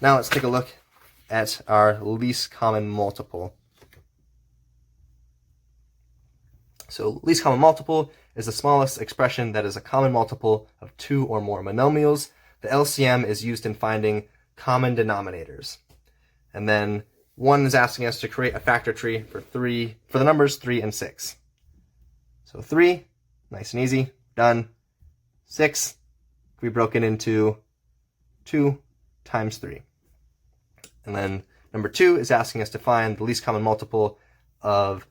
Now let's take a look at our least common multiple. So least common multiple is the smallest expression that is a common multiple of two or more monomials. The LCM is used in finding common denominators. And then 1 is asking us to create a factor tree for the numbers 3 and 6. So 3, nice and easy, done. 6 can be broken into 2 times 3. And then number 2 is asking us to find the least common multiple of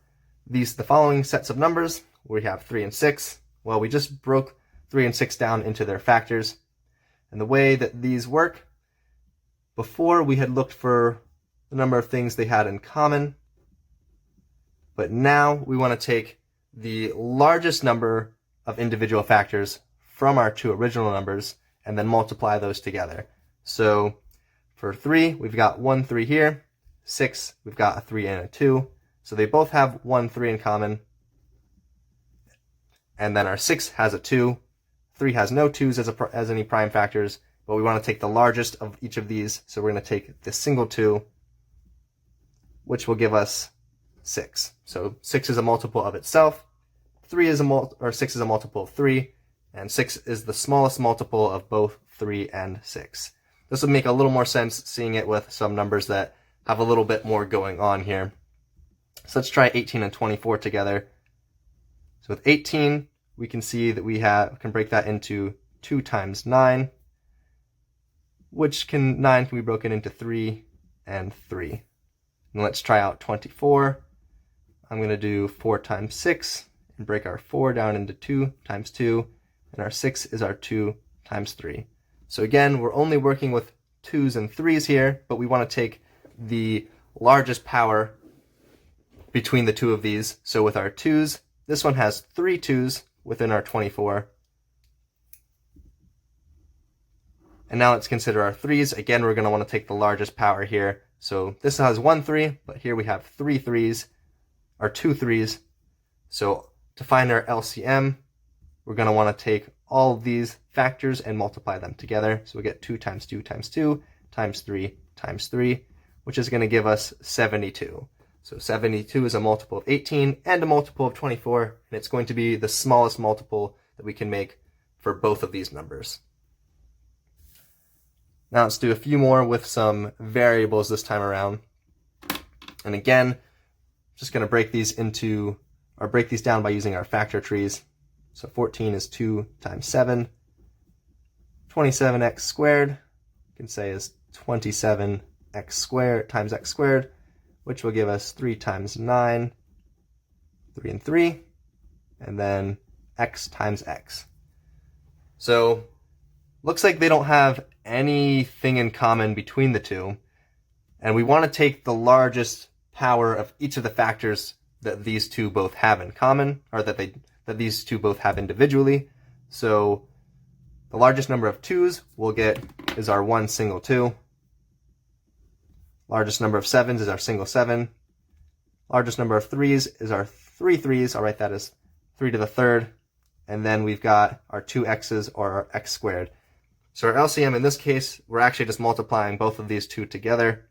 the following sets of numbers. We have 3 and 6. Well, we just broke 3 and 6 down into their factors. And the way that these work, before we had looked for the number of things they had in common, but now we want to take the largest number of individual factors from our two original numbers and then multiply those together. So for 3, we've got 1 3 here. 6, we've got a 3 and a 2. So they both have 1 3 in common. And then our 6 has a 2. 3 has no 2's as any prime factors, but we want to take the largest of each of these. So we're going to take the single 2, which will give us 6. So 6 is a multiple of itself. 6 is a multiple of 3, and 6 is the smallest multiple of both 3 and 6. This will make a little more sense seeing it with some numbers that have a little bit more going on here. So let's try 18 and 24 together. So with 18, we can see that we can break that into 2 times 9, which 9 can be broken into 3 and 3. And let's try out 24. I'm going to do 4 times 6 and break our 4 down into 2 times 2, and our 6 is our 2 times 3. So again, we're only working with 2's and 3's here, but we want to take the largest power between the two of these. So with our 2's, this one has 3 2's within our 24. And now let's consider our 3's. Again, we're going to want to take the largest power here. So this has 1 3, but here we have 3 3's, or 2 3's. So to find our LCM, we're going to want to take all of these factors and multiply them together. So we get 2 times 2 times 2 times 3 times 3, which is going to give us 72. So 72 is a multiple of 18 and a multiple of 24, and it's going to be the smallest multiple that we can make for both of these numbers. Now let's do a few more with some variables this time around. And again, just going to break these down by using our factor trees. So 14 is 2 times 7. 27x squared, you can say, is 27x squared times x squared, which will give us 3 times 9, 3 and 3, and then x times x. So looks like they don't have anything in common between the two, and we want to take the largest power of each of the factors that these two both have in common, or that these two both have individually. So the largest number of 2's we'll get is our 1 single 2. Largest number of 7's is our single 7. Largest number of 3's is our 3 3's. I'll write that as 3 to the third. And then we've got our 2 x's, or our x squared. So our LCM in this case, we're actually just multiplying both of these two together,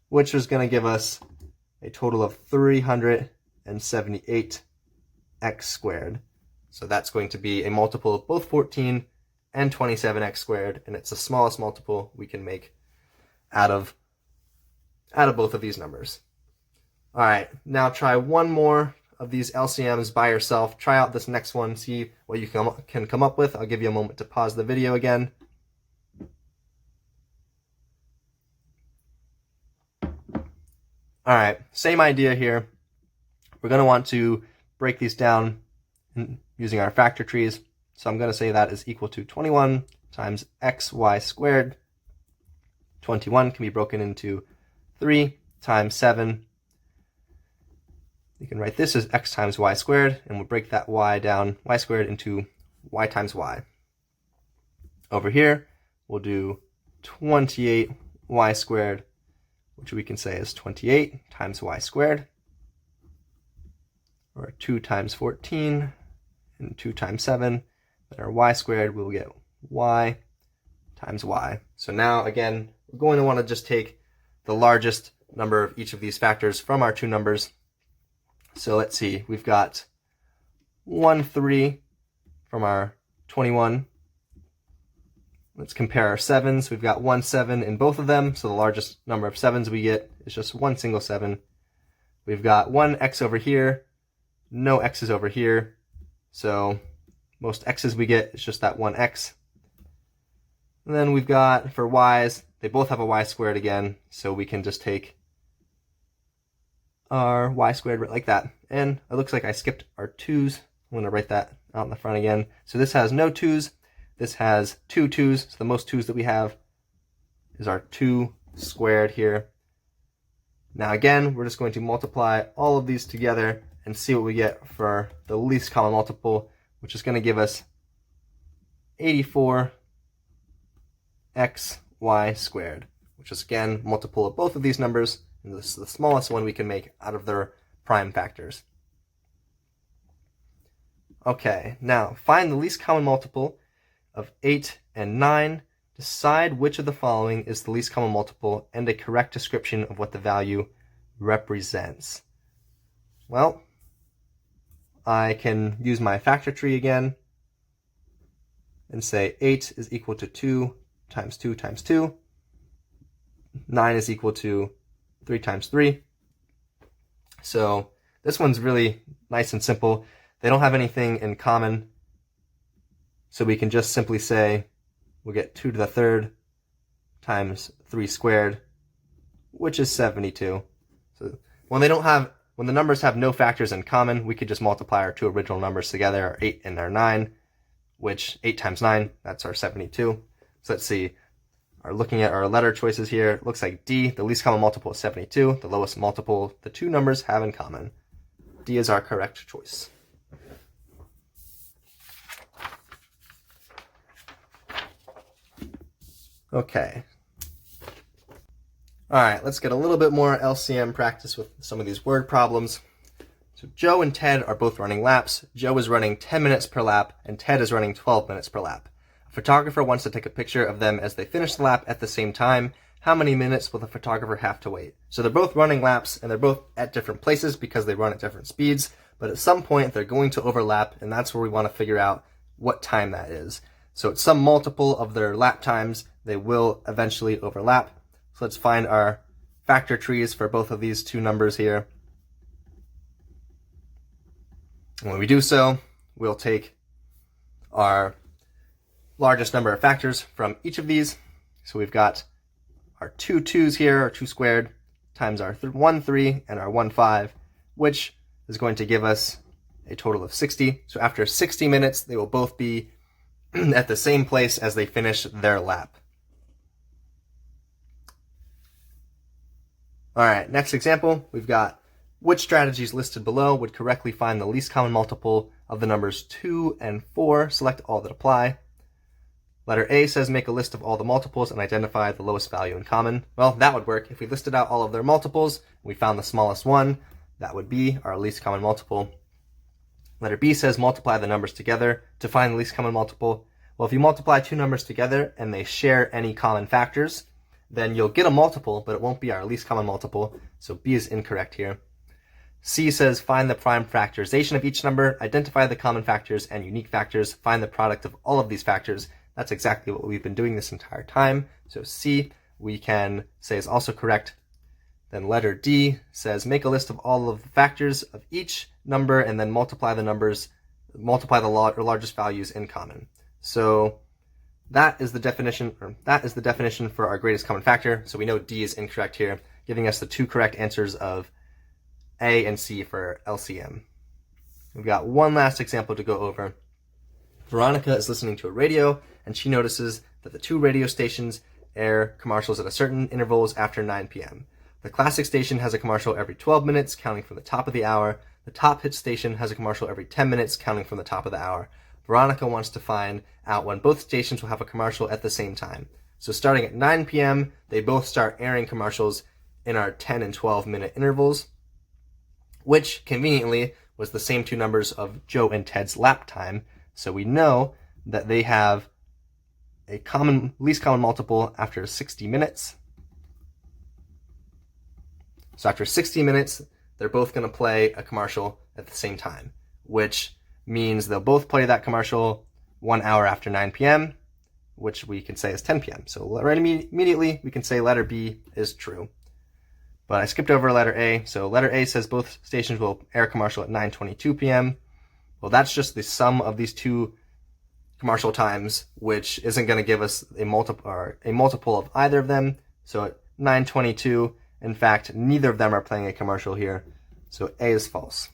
which is going to give us a total of 378 x squared. So that's going to be a multiple of both 14 and 27x squared, and it's the smallest multiple we can make out of both of these numbers. All right, now try one more of these LCMs by yourself. Try out this next one, see what you can come up with. I'll give you a moment to pause the video again. All right, same idea here. We're going to want to break these down using our factor trees. So I'm going to say that is equal to 21 times xy squared. 21 can be broken into 3 times 7. You can write this as x times y squared, and we'll break that y down, y squared, into y times y. Over here, we'll do 28y squared, which we can say is 28 times y squared, or 2 times 14, and 2 times 7. Then our y squared, we'll get y times y. So now, again, we're going to want to just take the largest number of each of these factors from our two numbers. So let's see, we've got 1, 3 from our 21. Let's compare our 7s. We've got 1 7 in both of them, so the largest number of 7s we get is just one single 7. We've got one x over here, no x's over here, so most x's we get is just that one x. And then we've got, for y's, they both have a y squared again, so we can just take our y squared right like that. And it looks like I skipped our 2's. I'm going to write that out in the front again. So this has no 2's. This has 2 2's. So the most 2's that we have is our 2 squared here. Now again, we're just going to multiply all of these together and see what we get for the least common multiple, which is going to give us 84xy squared, which is again multiple of both of these numbers, and this is the smallest one we can make out of their prime factors. Okay, now find the least common multiple of 8 and 9. Decide which of the following is the least common multiple and a correct description of what the value represents. Well, I can use my factor tree again and say 8 is equal to 2 times 2 times 2. 9 is equal to 3 times 3. So this one's really nice and simple. They don't have anything in common, so we can just simply say we'll get 2 to the third times 3 squared, which is 72. So when the numbers have no factors in common, we could just multiply our two original numbers together, our 8 and our 9, which 8 times 9, that's our 72. So let's see, looking at our letter choices here, it looks like D, the least common multiple is 72, the lowest multiple the two numbers have in common. D is our correct choice. Okay. All right, let's get a little bit more LCM practice with some of these word problems. So Joe and Ted are both running laps. Joe is running 10 minutes per lap, and Ted is running 12 minutes per lap. A photographer wants to take a picture of them as they finish the lap at the same time. How many minutes will the photographer have to wait? So they're both running laps, and they're both at different places because they run at different speeds, but at some point they're going to overlap, and that's where we want to figure out what time that is. So it's some multiple of their lap times. They will eventually overlap. So let's find our factor trees for both of these two numbers here. And when we do so, we'll take our largest number of factors from each of these. So we've got our 2 2's here, our 2 squared, times our 1 3 and our 1 5, which is going to give us a total of 60. So after 60 minutes, they will both be at the same place as they finish their lap. All right, next example, we've got which strategies listed below would correctly find the least common multiple of the numbers 2 and 4. Select all that apply. Letter A says make a list of all the multiples and identify the lowest value in common. Well, that would work. If we listed out all of their multiples and we found the smallest one, that would be our least common multiple. Letter B says multiply the numbers together to find the least common multiple. Well, if you multiply two numbers together and they share any common factors, then you'll get a multiple, but it won't be our least common multiple, so B is incorrect here. C says find the prime factorization of each number, identify the common factors and unique factors, find the product of all of these factors. That's exactly what we've been doing this entire time. So C, we can say is also correct. Then letter D says make a list of all of the factors of each number and then multiply the numbers, multiply the largest values in common. So that is the definition for our greatest common factor. So we know D is incorrect here, giving us the two correct answers of A and C for LCM. We've got one last example to go over. Veronica is listening to a radio, and she notices that the two radio stations air commercials at certain intervals after 9 p.m. The classic station has a commercial every 12 minutes, counting from the top of the hour. The top hit station has a commercial every 10 minutes, counting from the top of the hour. Veronica wants to find out when both stations will have a commercial at the same time. So starting at 9 p.m., they both start airing commercials in our 10 and 12 minute intervals, which conveniently was the same two numbers of Joe and Ted's lap time. So we know that they have a least common multiple after 60 minutes. So after 60 minutes, they're both going to play a commercial at the same time, which means they'll both play that commercial 1 hour after 9 p.m., which we can say is 10 p.m. So right immediately, we can say letter B is true. But I skipped over letter A. So letter A says both stations will air a commercial at 9:22 p.m. Well, that's just the sum of these two commercial times, which isn't going to give us a multiple of either of them. So at 9:22, in fact, neither of them are playing a commercial here. So A is false.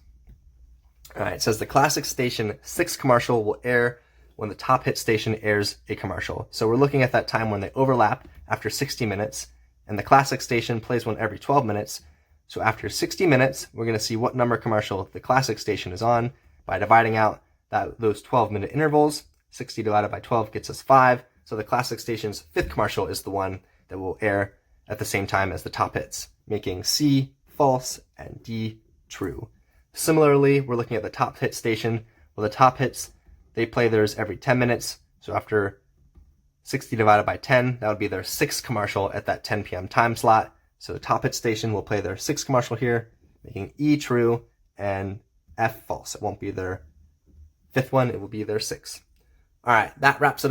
All right, it says the classic station 6 commercial will air when the top hit station airs a commercial. So we're looking at that time when they overlap after 60 minutes, and the classic station plays one every 12 minutes. So after 60 minutes, we're going to see what number commercial the classic station is on by dividing out those 12-minute intervals. 60 divided by 12 gets us 5. So the classic station's 5th commercial is the one that will air at the same time as the top hits, making C false and D true. Similarly, we're looking at the top hit station. Well, the top hits, they play theirs every 10 minutes. So after 60 divided by 10, that would be their 6th commercial at that 10 p.m. time slot. So the top hit station will play their 6th commercial here, making E true and F false. It won't be their 5th one, it will be their 6th. All right, that wraps it up.